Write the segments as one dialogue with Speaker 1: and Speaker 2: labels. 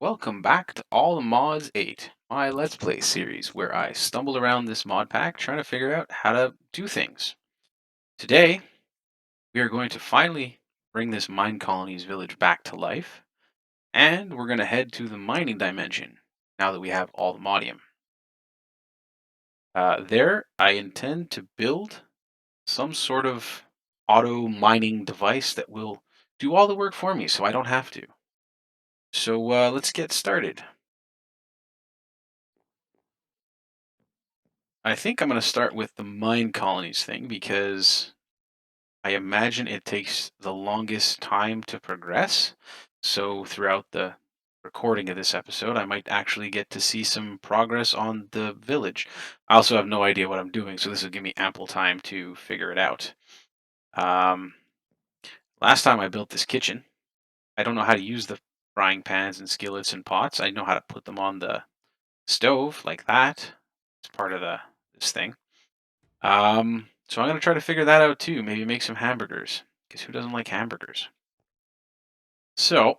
Speaker 1: Welcome back to All the Mods 8, my Let's Play series where I stumble around this mod pack trying to figure out how to do things. Today, we are going to finally bring this Minecolonies village back to life, and we're going to head to the mining dimension now that we have all the modium. There, I intend to build some sort of auto mining device that will do all the work for me so I don't have to. So let's get started. I think I'm going to start with the mine colonies thing because I imagine it takes the longest time to progress. So throughout the recording of this episode, I might actually get to see some progress on the village. I also have no idea what I'm doing, so this will give me ample time to figure it out. Um, Last time I built this kitchen, I don't know how to use the frying pans and skillets and pots. I know how to put them on the stove like that. It's part of the this thing. So I'm gonna try to figure that out too. Maybe make some hamburgers. Because who doesn't like hamburgers? So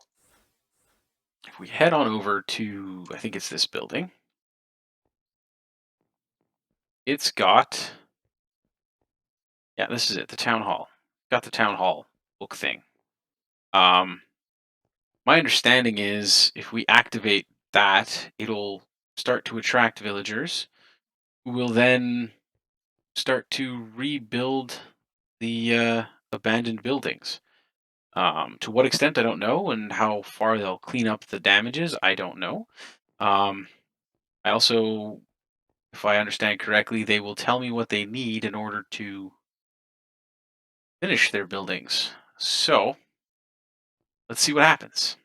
Speaker 1: if we head on over to, I think it's this building. It's got, yeah, this is it, the town hall. Got the town hall book thing. Um, my understanding is if we activate that, it'll start to attract villagers who will then start to rebuild the abandoned buildings. To what extent, I don't know, and how far they'll clean up the damages, I don't know. Um, I also, if I understand correctly, they will tell me what they need in order to finish their buildings. So, let's see what happens.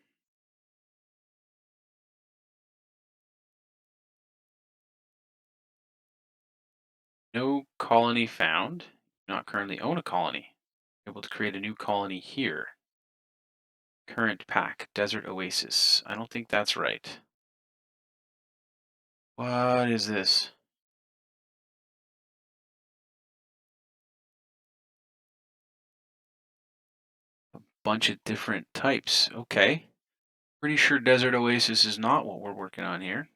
Speaker 1: No colony found. Not currently own a colony. Able to create a new colony here. Current pack, Desert Oasis. I don't think that's right. What is this? Bunch of different types. Okay. Pretty sure Desert Oasis is not what we're working on here.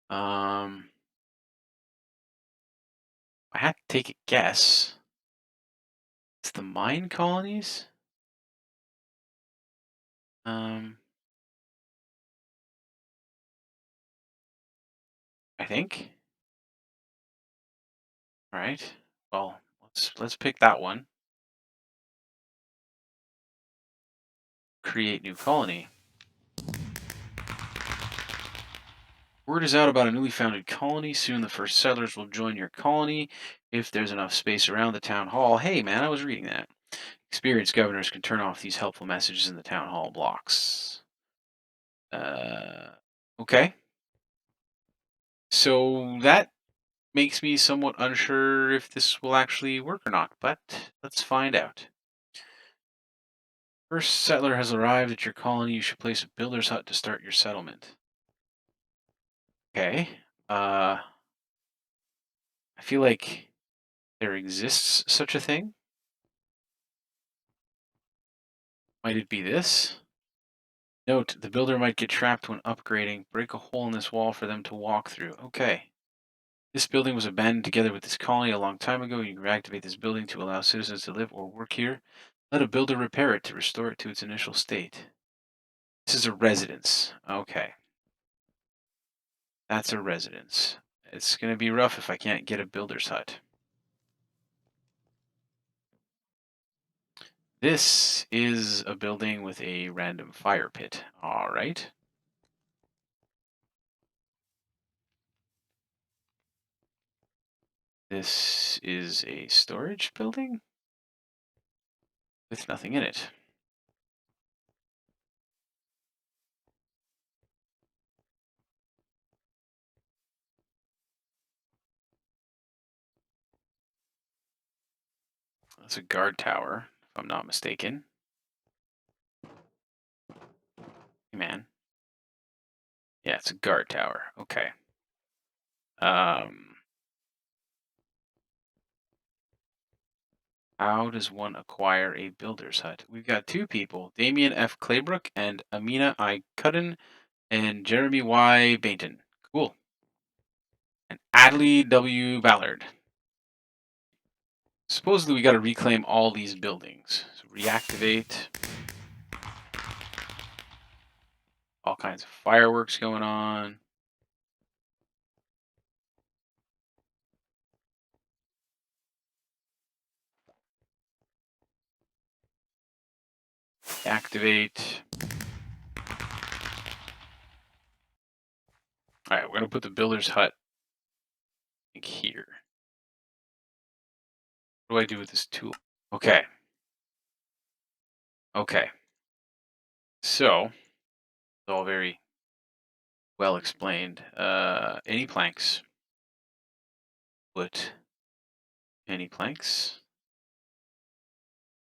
Speaker 1: Um, I had to take a guess. It's the mine colonies? Um, I think. All right. Well, let's pick that one. Create new colony. Word is out about a newly founded colony. Soon the first settlers will join your colony if there's enough space around the town hall. Hey, man, I was reading that. Experienced governors can turn off these helpful messages in the town hall blocks. Uh, okay. So that makes me somewhat unsure if this will actually work or not, but let's find out. First settler has arrived at your colony. You should place a builder's hut to start your settlement. Okay. I feel like there exists such a thing. Might it be this? Note, the builder might get trapped when upgrading. Break a hole in this wall for them to walk through. Okay. This building was abandoned together with this colony a long time ago. You can reactivate this building to allow citizens to live or work here. Let a builder repair it to restore it to its initial state. This is a residence. Okay. That's a residence. It's going to be rough if I can't get a builder's hut. This is a building with a random fire pit. All right. This is a storage building with nothing in it. That's a guard tower, if I'm not mistaken. Hey, man. Yeah, it's a guard tower. Okay. Um, How does one acquire a builder's hut? We've got two people, Damian F. Claybrook and Amina I. Cudden and Jeremy Y. Bainton. Cool. And Adley W. Ballard. Supposedly we got to reclaim all these buildings. So reactivate. All kinds of fireworks going on. Activate. All right, we're going to put the builder's hut here. What do I do with this tool? Okay. Okay. So, it's all very well explained. Any planks? Put any planks?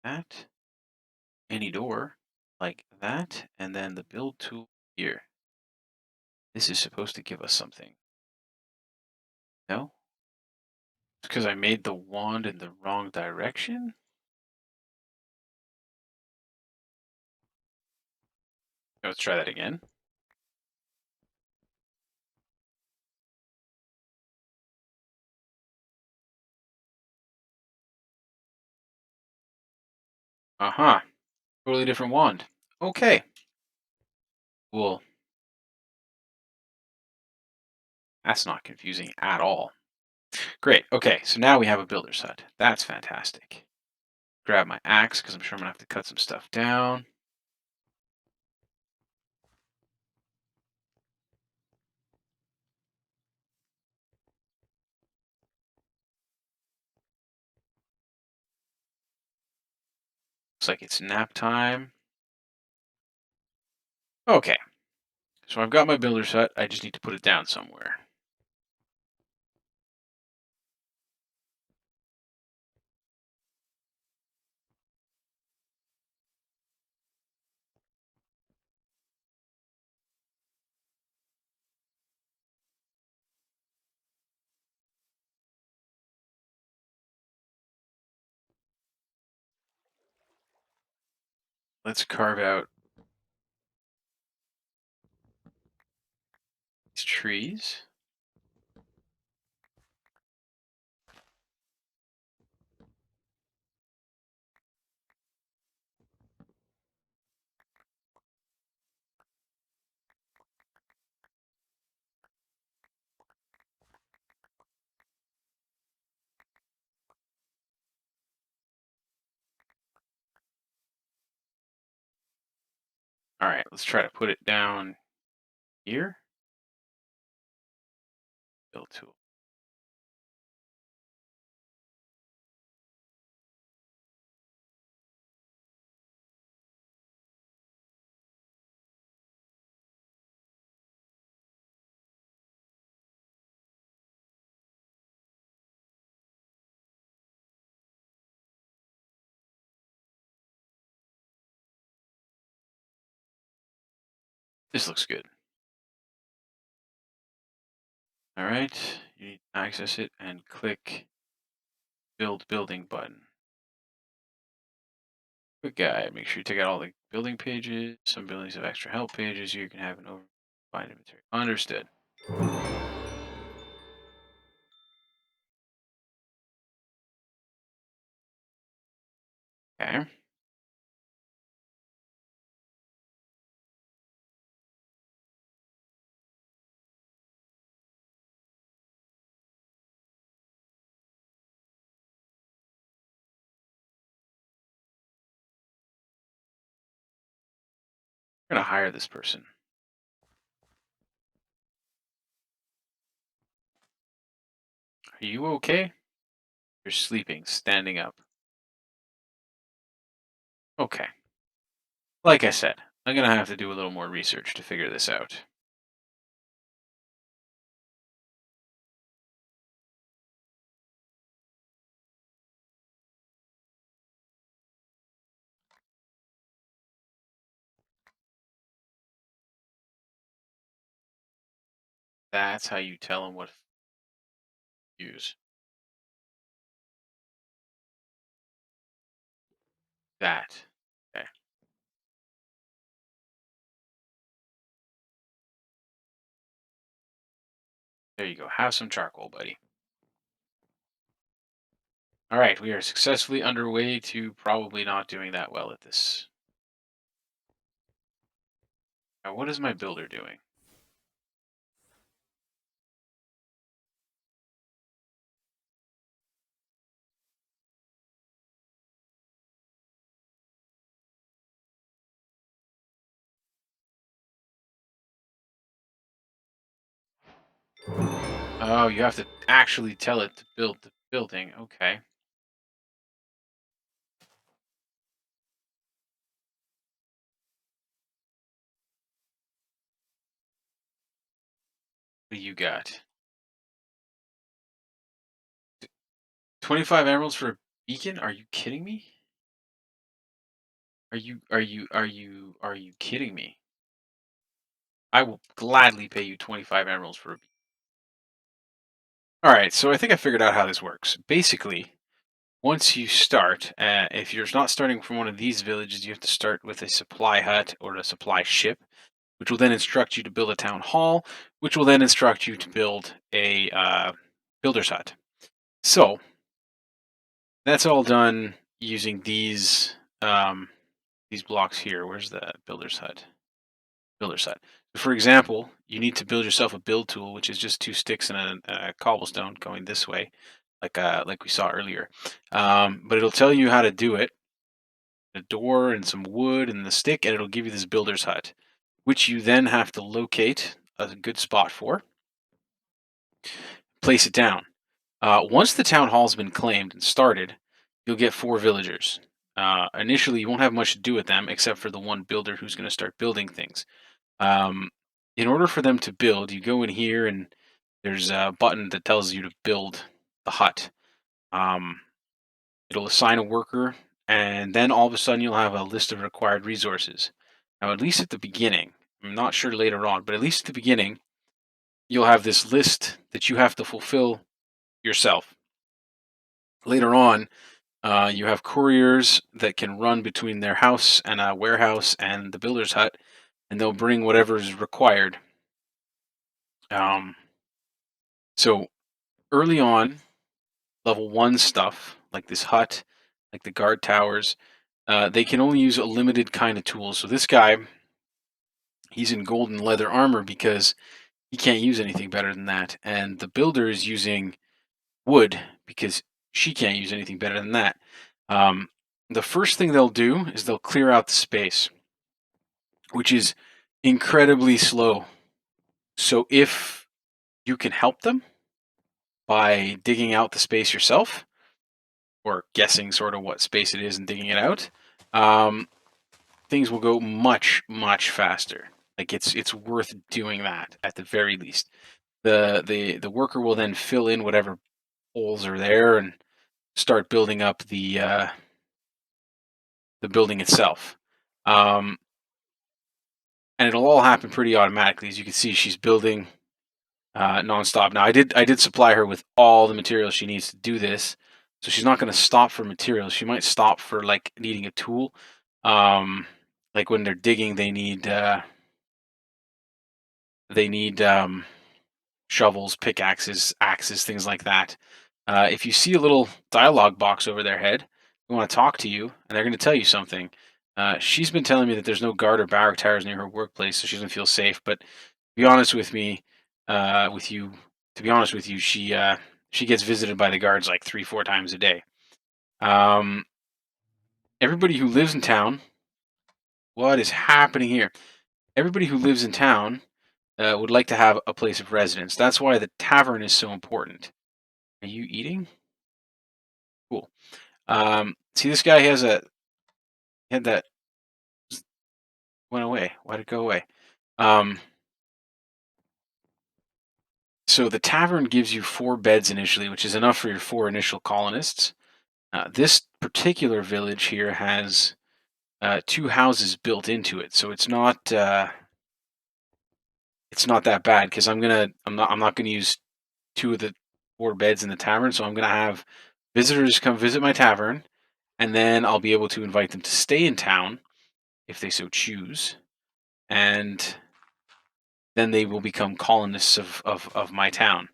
Speaker 1: That. Any door? Like that. And then the build tool here. This is supposed to give us something. No? It's because I made the wand in the wrong direction? Let's try that again. Uh-huh. Totally different wand. Okay. Well, that's not confusing at all. Great. Okay, so now we have a builder's hut. That's fantastic. Grab my axe because I'm sure I'm gonna have to cut some stuff down. Looks like it's nap time. Okay, so I've got my builder's hut. I just need to put it down somewhere. Let's carve out these trees. All right, let's try to put it down here. Build tool. This looks good. All right, you need to access it and click build building button. Quick guide. Make sure you take out all the building pages. Some buildings have extra help pages. You can have an over find inventory. Understood. Okay. We're gonna hire this person. Are you okay? You're sleeping, standing up. Okay. Like I said, I'm gonna have to do a little more research to figure this out. That's how you tell them what to use. That. Okay. There you go. Have some charcoal, buddy. All right, we are successfully underway to probably not doing that well at this. Now, what is my builder doing? Oh, you have to actually tell it to build the building. Okay. What do you got? 25 emeralds for a beacon? Are you kidding me? Are you kidding me? I will gladly pay you 25 emeralds for a beacon. All right, so I think I figured out how this works. Basically, once you start, if you're not starting from one of these villages, you have to start with a supply hut or a supply ship, which will then instruct you to build a town hall, which will then instruct you to build a builder's hut. So that's all done using these blocks here. Where's the builder's hut? Builder's hut. So for example, you need to build yourself a build tool, which is just two sticks and a cobblestone going this way, like we saw earlier. But it'll tell you how to do it: a door and some wood and the stick, and it'll give you this builder's hut, which you then have to locate a good spot for, place it down. Once the town hall's been claimed and started, you'll get four villagers. Initially, you won't have much to do with them except for the one builder who's going to start building things. Um, in order for them to build, you go in here and there's a button that tells you to build the hut. Um, it'll assign a worker, and then all of a sudden you'll have a list of required resources. Now, at least at the beginning, I'm not sure later on, but at least at the beginning, you'll have this list that you have to fulfill yourself. Later on, you have couriers that can run between their house and a warehouse and the builder's hut, and they'll bring whatever is required. Um, so early on, level one stuff like this hut, like the guard towers, they can only use a limited kind of tools. So this guy, he's in golden leather armor because he can't use anything better than that, and the builder is using wood because she can't use anything better than that. Um, the first thing they'll do is they'll clear out the space, which is incredibly slow. So if you can help them by digging out the space yourself, or guessing sort of what space it is and digging it out, um, things will go much faster. Like it's worth doing that at the very least. The worker will then fill in whatever holes are there and start building up the building itself. Um, and it'll all happen pretty automatically. As you can see, she's building nonstop. Now, I did supply her with all the materials she needs to do this, so she's not going to stop for materials. She might stop for like needing a tool. Um, like when they're digging, they need shovels, pickaxes, axes, things like that. If you see a little dialogue box over their head, they want to talk to you, and they're going to tell you something. She's been telling me that there's no guard or barrack towers near her workplace, so she doesn't feel safe. But to be honest with me, with you, to be honest with you, she gets visited by the guards like 3, 4 times a day. Um, everybody who lives in town, what is happening here? Everybody who lives in town would like to have a place of residence. That's why the tavern is so important. Are you eating? Cool. See this guy, he had that went away. Why'd it go away? Um, so the tavern gives you 4 beds initially, which is enough for your 4 initial colonists. This particular village here has 2 houses built into it, so it's not that bad because I'm not gonna use 2 of the 4 beds in the tavern, so I'm gonna have visitors come visit my tavern, and then I'll be able to invite them to stay in town if they so choose, and then they will become colonists of my town.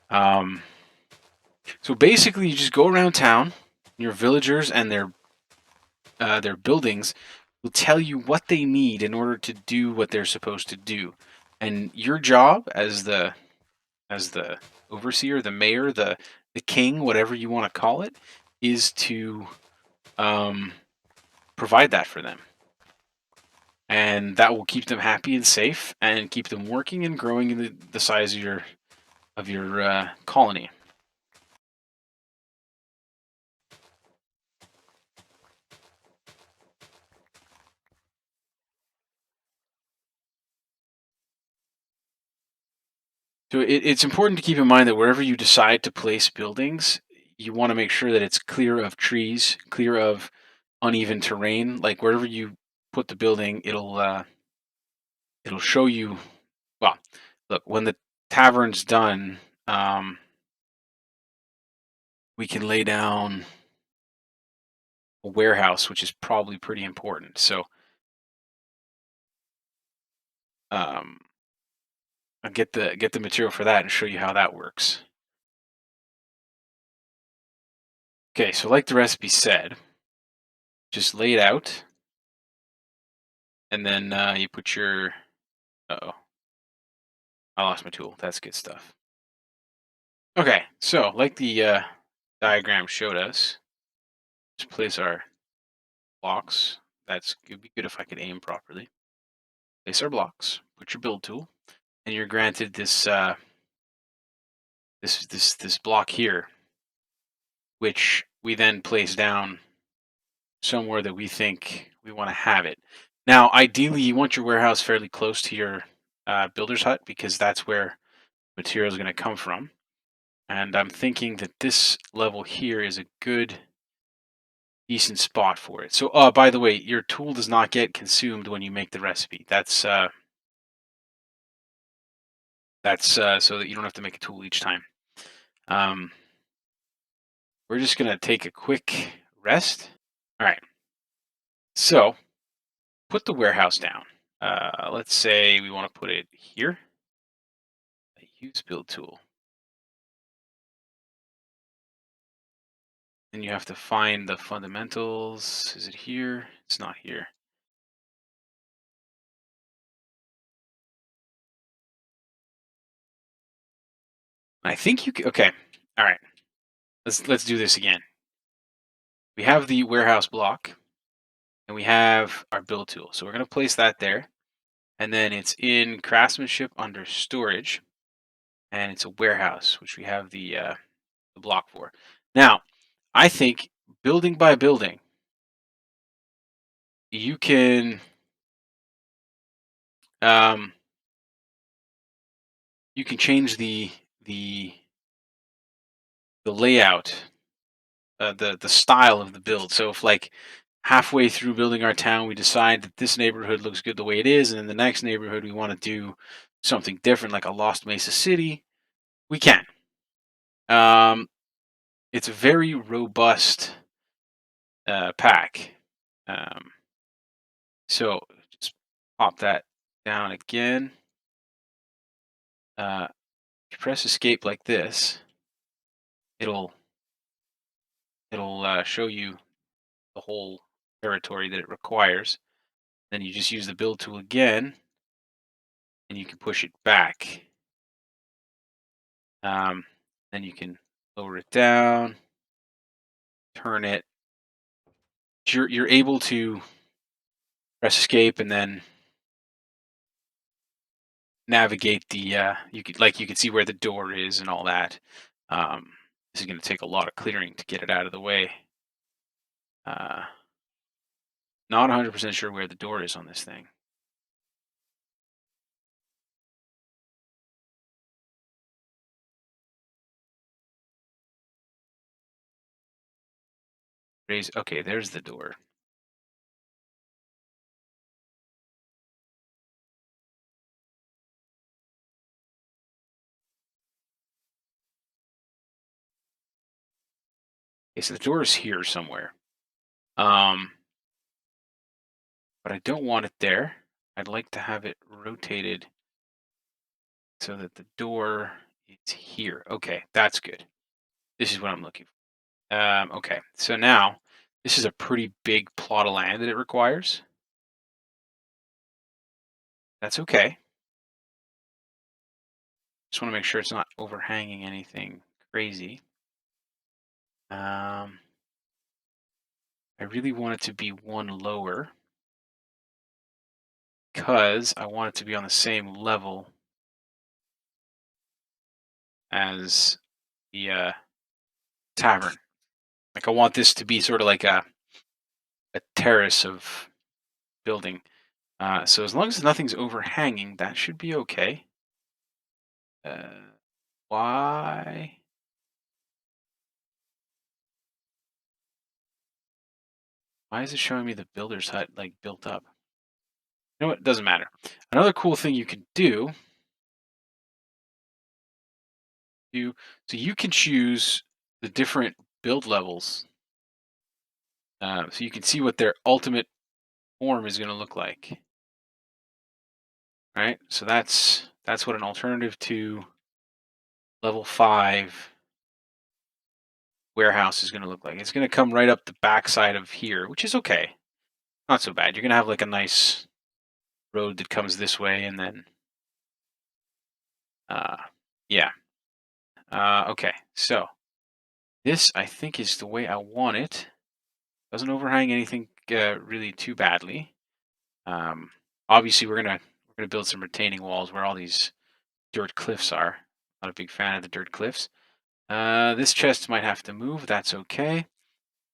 Speaker 1: Um, so basically, you just go around town. Your villagers and their buildings will tell you what they need in order to do what they're supposed to do, and your job as the overseer, the mayor, the king, whatever you want to call it, is to um, provide that for them, and that will keep them happy and safe, and keep them working and growing in the size of your colony. So it's important to keep in mind that wherever you decide to place buildings, you want to make sure that it's clear of trees, clear of uneven terrain. Like wherever you put the building, it'll show you. Well, look, when the tavern's done, we can lay down a warehouse, which is probably pretty important. So um, I'll get the material for that and show you how that works. Okay, so like the recipe said, just lay it out, and then you put your. Uh-oh, I lost my tool. That's good stuff. Okay, so like the diagram showed us, just place our blocks. That's it'd be good if I could aim properly. Place our blocks. Put your build tool, and you're granted this block here, which we then place down somewhere that we think we want to have it. Now, ideally, you want your warehouse fairly close to your builder's hut because that's where material is going to come from. And I'm thinking that this level here is a good, decent spot for it. So, by the way, your tool does not get consumed when you make the recipe. That's so that you don't have to make a tool each time. Um, we're just gonna take a quick rest. All right. So put the warehouse down. Let's say we want to put it here. Use build tool. Then you have to find the fundamentals. Is it here? It's not here. I think you can. Okay. All right. Let's do this again. We have the warehouse block, and we have our build tool. So we're going to place that there, and then it's in craftsmanship under storage, and it's a warehouse, which we have the block for. Now, I think building by building, you can um, you can change the the layout, the style of the build. So if like halfway through building our town, we decide that this neighborhood looks good the way it is, and in the next neighborhood we want to do something different, like a Lost Mesa City, we can. Um, it's a very robust pack. Um, so just pop that down again. If you press escape like this, it'll it'll show you the whole territory that it requires. Then you just use the build tool again, and you can push it back. Um, then you can lower it down, turn it. You're able to press escape and then navigate the. You can see where the door is and all that. Um, this is going to take a lot of clearing to get it out of the way. Uh, Not 100% sure where the door is on this thing. Okay, there's the door. Okay, so the door is here somewhere. Um, but I don't want it there. I'd like to have it rotated so that the door is here. Okay, that's good. This is what I'm looking for. Okay, so now this is a pretty big plot of land that it requires. That's okay. Just want to make sure it's not overhanging anything crazy. Um, I really want it to be one lower because I want it to be on the same level as the tavern. Like I want this to be sort of like a terrace of building. So as long as nothing's overhanging, that should be okay. Uh, why? Why is it showing me the builder's hut like built up? You know what? It doesn't matter. Another cool thing you can do so you can choose the different build levels, so you can see what their ultimate form is going to look like. Right. So that's what an alternative to level 5 warehouse is going to look like. It's going to come right up the backside of here, which is okay. Not so bad. You're going to have like a nice road that comes this way, and then uh, yeah. Okay. So this I think is the way I want it. Doesn't overhang anything really too badly. Um, obviously, we're gonna build some retaining walls where all these dirt cliffs are. Not a big fan of the dirt cliffs. This chest might have to move. That's okay.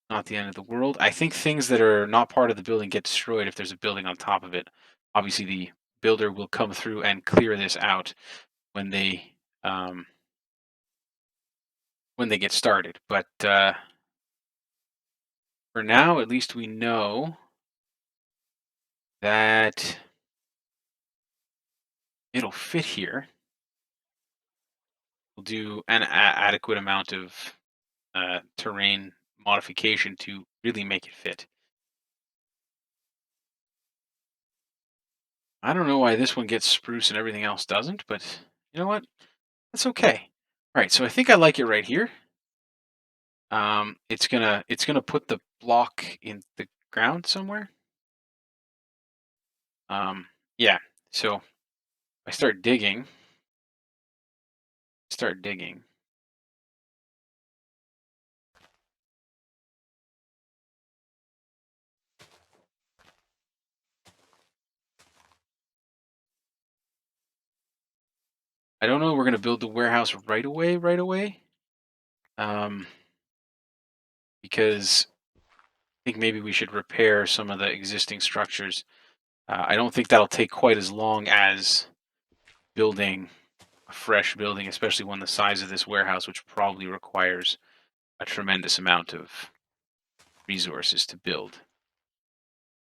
Speaker 1: Not the end of the world. I think things that are not part of the building get destroyed if there's a building on top of it. Obviously, the builder will come through and clear this out when um, they get started. But for now, at least we know that it'll fit here. We'll do an adequate amount of terrain modification to really make it fit. I don't know why this one gets spruce and everything else doesn't, but you know what? That's okay. All right, so I think I like it right here. It's gonna put the block in the ground somewhere. Um, yeah. So I start digging. Start digging. I don't know. We're gonna build the warehouse right away. Right away. Um, because I think maybe we should repair some of the existing structures. I don't think that'll take quite as long as building a fresh building, especially one the size of this warehouse, which probably requires a tremendous amount of resources to build.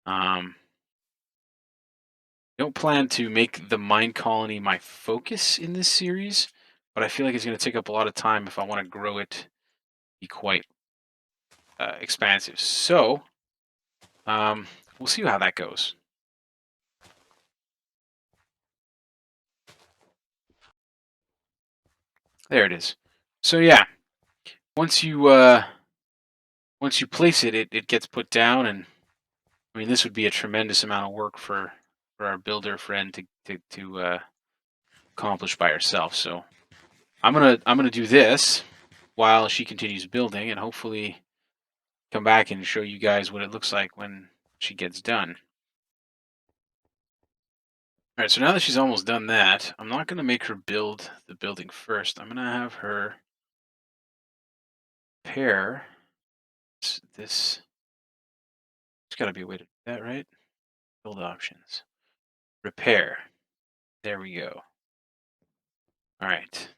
Speaker 1: Um, don't plan to make the mine colony my focus in this series, but I feel like it's going to take up a lot of time if I want to grow it, be quite expansive. So um, we'll see how that goes. There it is. So yeah, once you uh, once you place it, it gets put down, and I mean this would be a tremendous amount of work for our builder friend to accomplish by herself. So I'm gonna do this while she continues building, and hopefully come back and show you guys what it looks like when she gets done. All right, so now that she's almost done that, I'm not gonna make her build the building first. I'm gonna have her pair this. There's got to be a way to do that, right? Build options, repair. There we go. All right.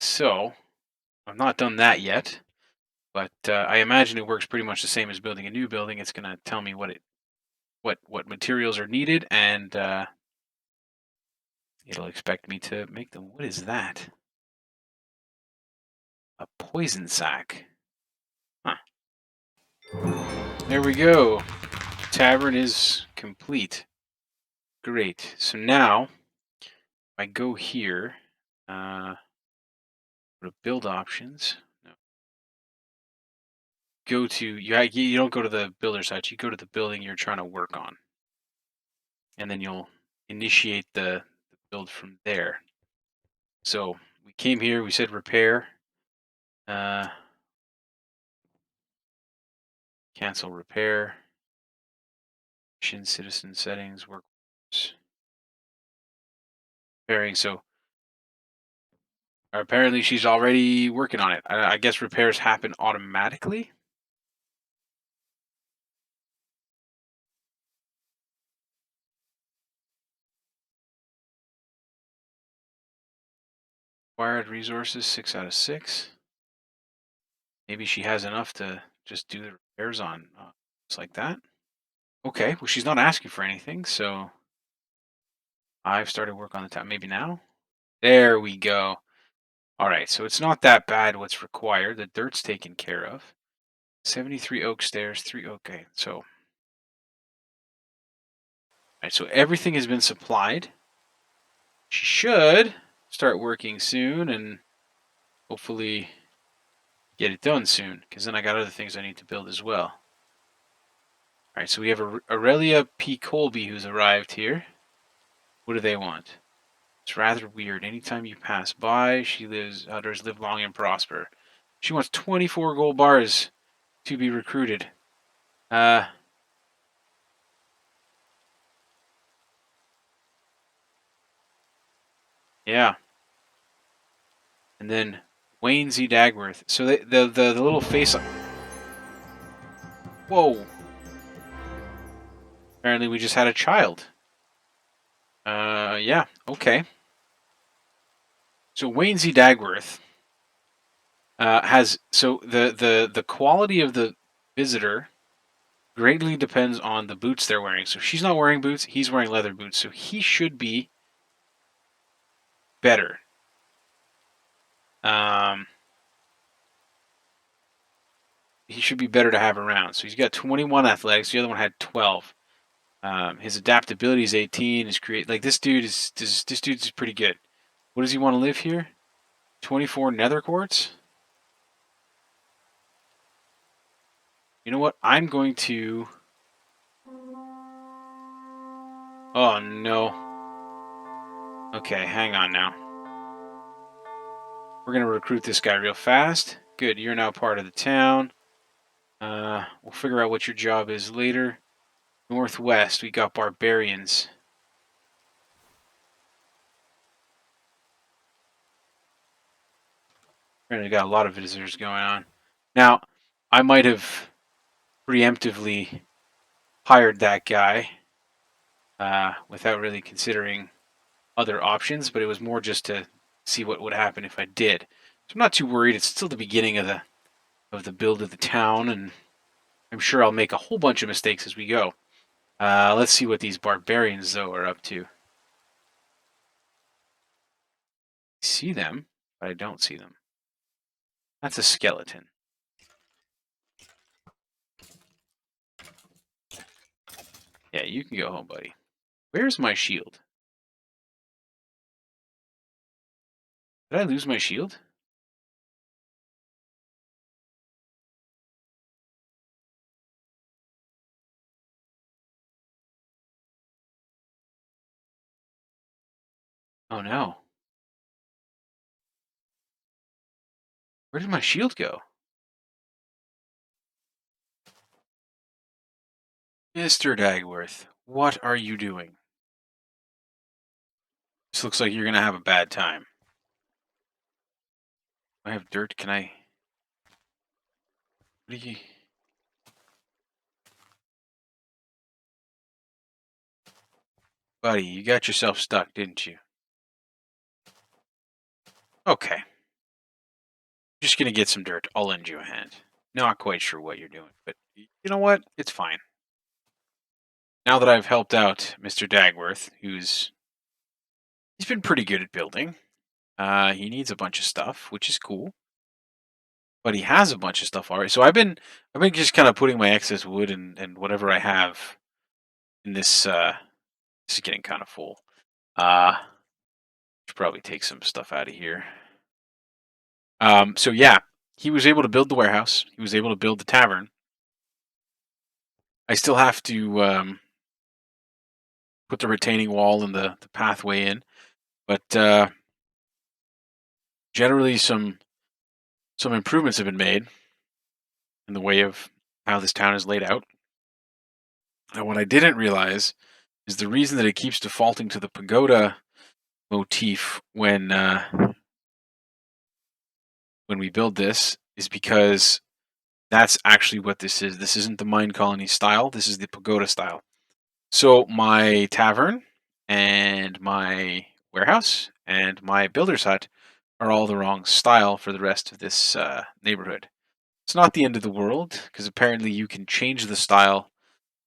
Speaker 1: So I've not done that yet, but I imagine it works pretty much the same as building a new building. It's gonna tell me what materials are needed, and it'll expect me to make them. What is that? A poison sac. Huh. There we go. Tavern is complete. Great. So now I go here. Go to build options. No. Go to you don't go to the builder site. You go to the building you're trying to work on, and then you'll initiate the build from there. So we came here. We said repair. Uh, Cancel repair. Mission citizen settings workforce repairing. So apparently she's already working on it. I guess repairs happen automatically. Required resources 6 out of 6. Maybe she has enough to just do the repairs on just like that. Okay, well she's not asking for anything, so I've started work on the town. Maybe now. There we go. All right, so it's not that bad. What's required? The dirt's taken care of. 73 oak stairs, 3 oak. Okay, so right, so everything has been supplied. She should start working soon and hopefully get it done soon, because then I got other things I need to build as well. All right, so we have Aurelia P. Colby who's arrived here. What do they want? It's rather weird. Anytime you pass by, she lives, others live long and prosper. She wants 24 gold bars to be recruited. Uh, yeah. And then Wayne Z. Dagworth. So the little face. Whoa. Apparently we just had a child. Yeah. Okay. So Wayne Z. Dagworth has the quality of the visitor greatly depends on the boots they're wearing. So she's not wearing boots; he's wearing leather boots. So he should be better. Um, he should be better to have around. So he's got 21 athletics. The other one had 12. His adaptability is 18. His create like this dude's pretty good. What does he want to live here? 24 nether quartz. You know what? I'm going to. Oh no. Okay, hang on now. We're gonna recruit this guy real fast. Good, you're now part of the town. We'll figure out what your job is later. Northwest, we got barbarians. We got a lot of visitors going on. Now, I might have preemptively hired that guy without really considering other options, but it was more just to see what would happen if I did. So I'm not too worried. It's still the beginning of the build of the town, and I'm sure I'll make a whole bunch of mistakes as we go. Let's see what these barbarians though are up to. I see them, but I don't see them. That's a skeleton. Yeah, you can go home, buddy. Where's my shield? Did I lose my shield? Oh no. Where did my shield go? Mr. Dagworth, what are you doing? This looks like you're gonna have a bad time. I have dirt. Can I? What do you? Buddy, you got yourself stuck, didn't you? Okay. Just gonna get some dirt. I'll lend you a hand. Not quite sure what you're doing, but you know what? It's fine. Now that I've helped out Mr. Dagworth, he's been pretty good at building. He needs a bunch of stuff, which is cool. but he has a bunch of stuff already. So I've been just kind of putting my excess wood and whatever I have in this. This is getting kind of full. Should probably take some stuff out of here. So yeah, he was able to build the warehouse. He was able to build the tavern. I still have to put the retaining wall and the pathway in, but generally some improvements have been made in the way of how this town is laid out. And what I didn't realize is the reason that it keeps defaulting to the pagoda motif when we build this is because that's actually what this is. This isn't the mine colony style. This is the pagoda style. So my tavern and my warehouse and my builder's hut are all the wrong style for the rest of this neighborhood. It's not the end of the world because apparently you can change the style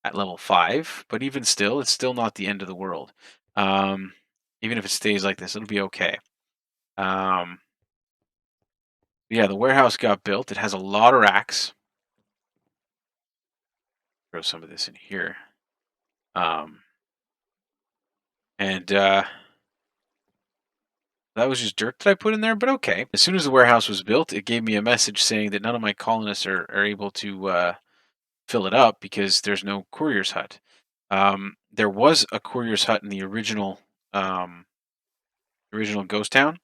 Speaker 1: at level 5, but even still, it's still not the end of the world. Um, Even if it stays like this, it'll be okay. Um, yeah, the warehouse got built. It has a lot of racks. Throw some of this in here. Um, and that was just dirt that I put in there, but okay. As soon as the warehouse was built, it gave me a message saying that none of my colonists are able to fill it up because there's no courier's hut. There was a courier's hut in the um, original ghost town,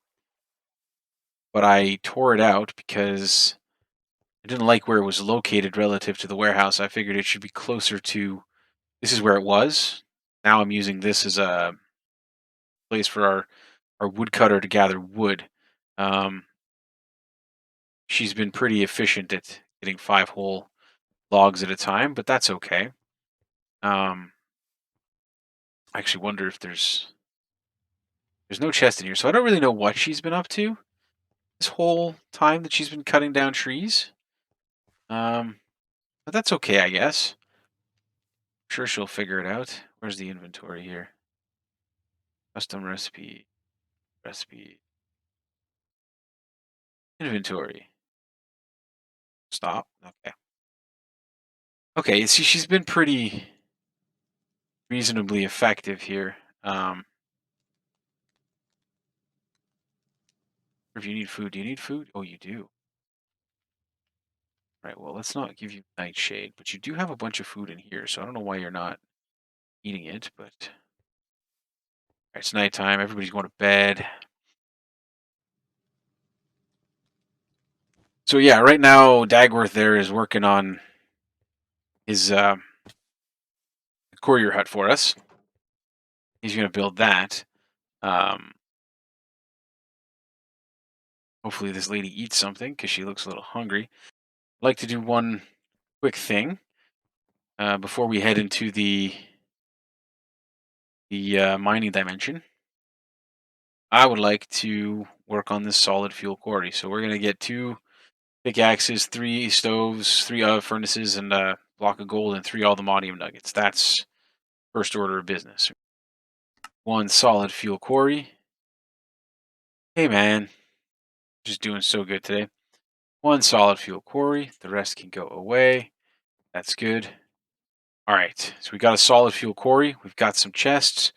Speaker 1: but I tore it out because I didn't like where it was located relative to the warehouse. I figured it should be closer to. This is where it was. Now I'm using this as a place for our woodcutter to gather wood. Um, she's been pretty efficient at getting 5 whole logs at a time, but that's okay. I actually wonder if there's no chest in here, so I don't really know what she's been up to this whole time that she's been cutting down trees. Um, but that's okay, I guess. I'm sure she'll figure it out. Where's the inventory here? Custom recipe, inventory. Stop. Okay. Okay, see, she's been pretty reasonably effective here. If you need food, do you need food? Oh, you do. Right, well, let's not give you nightshade, but you do have a bunch of food in here, so I don't know why you're not eating it, but it's nighttime. Everybody's going to bed. So yeah, right now Dagworth there is working on his courier hut for us. He's going to build that. Um, Hopefully this lady eats something because she looks a little hungry. I'd like to do one quick thing before we head into the mining dimension. I would like to work on this solid fuel quarry. So we're going to get 2 pickaxes, 3 stoves, 3 furnaces, and a block of gold and 3 aluminium nuggets. That's first order of business. 1 solid fuel quarry. Hey man, just doing so good today. 1 solid fuel quarry. The rest can go away. That's good. All right, so we got a solid fuel quarry. We've got some chests.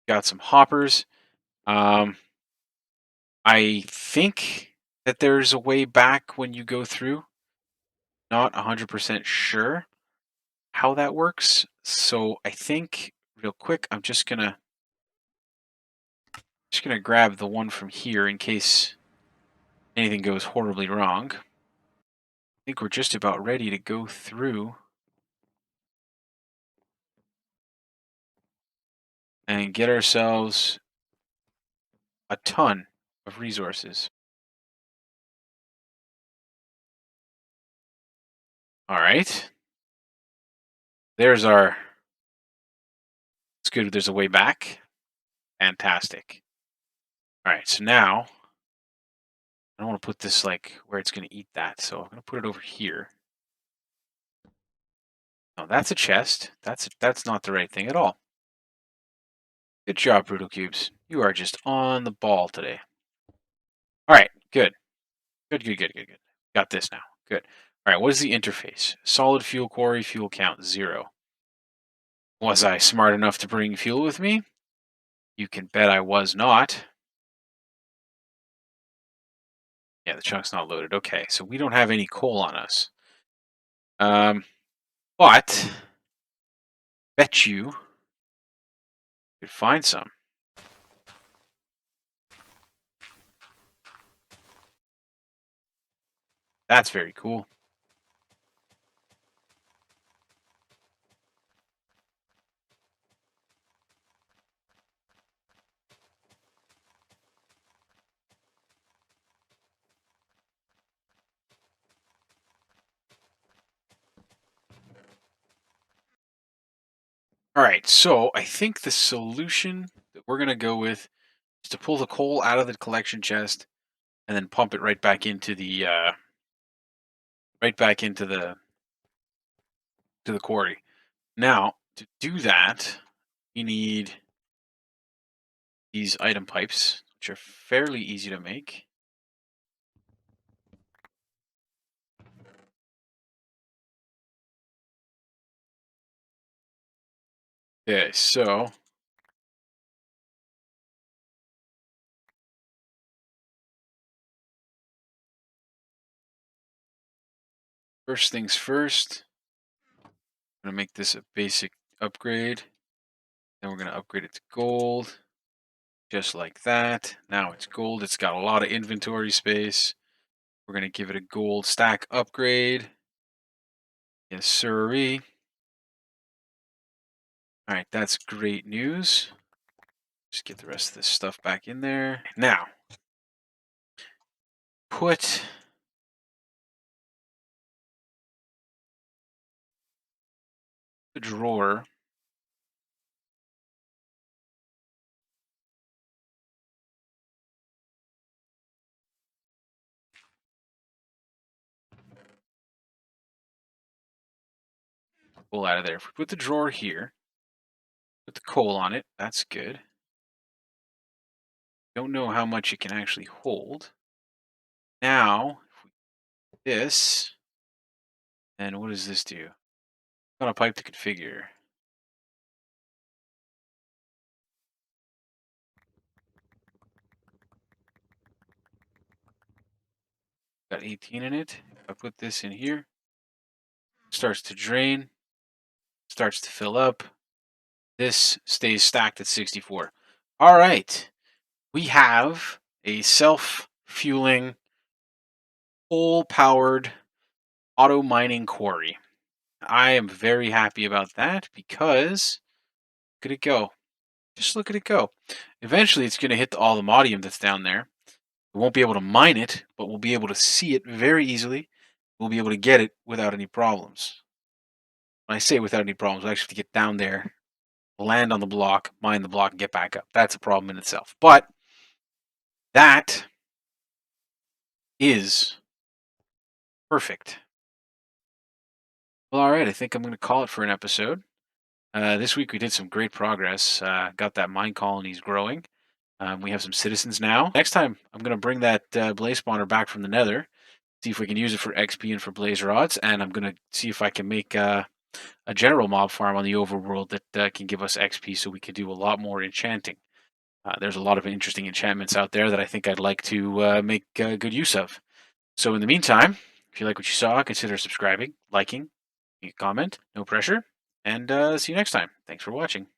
Speaker 1: Got some hoppers. Um, I think that there's a way back when you go through. Not 100% sure how that works. So I think real quick, I'm just gonna grab the one from here in case anything goes horribly wrong. I think we're just about ready to go through and get ourselves a ton of resources. All right. There's our. It's good. There's a way back. Fantastic. All right. So now I don't want to put this like where it's going to eat that. So I'm going to put it over here. No, that's a chest. That's not the right thing at all. Good job, Brutal Cubes. You are just on the ball today. All right. Good. Good. Good. Good. Good. Good. Got this now. Good. All right, what is the interface? Solid fuel quarry, fuel count 0. Was I smart enough to bring fuel with me? You can bet I was not. Yeah, the chunk's not loaded. Okay, so we don't have any coal on us. Um, but bet you could find some. That's very cool. All right, so I think the solution that we're gonna go with is to pull the coal out of the collection chest and then pump it right back into the quarry. Now, to do that, you need these item pipes, which are fairly easy to make. Okay, so first things first, I'm gonna make this a basic upgrade. Then we're gonna upgrade it to gold, just like that. Now it's gold. It's got a lot of inventory space. We're gonna give it a gold stack upgrade. Yes, sirree. All right, that's great news. Just get the rest of this stuff back in there. Now, put the drawer coal out of there. If we put the drawer here, put the coal on it, that's good. Don't know how much it can actually hold. Now, if we do this, then what does this do? On a pipe to configure. Got 18 in it. If I put this in here, starts to drain, starts to fill up. This stays stacked at 64. All right. We have a self-fueling, coal-powered auto mining quarry. I am very happy about that because look at it go. Just look at it go. Eventually, it's going to hit all the modium that's down there. We won't be able to mine it, but we'll be able to see it very easily. We'll be able to get it without any problems. When I say without any problems, I actually have to get down there, land on the block, mine the block, and get back up. That's a problem in itself. But that is perfect. Well, all right. I think I'm going to call it for an episode. This week we did some great progress. Got that mine colonies growing. We have some citizens now. Next time, I'm going to bring that blaze spawner back from the nether, see if we can use it for XP and for blaze rods, and I'm going to see if I can make a general mob farm on the overworld that can give us XP so we can do a lot more enchanting. There's a lot of interesting enchantments out there that I think I'd like to make good use of. So in the meantime, if you like what you saw, consider subscribing, liking, comment, no pressure, and see you next time. Thanks for watching.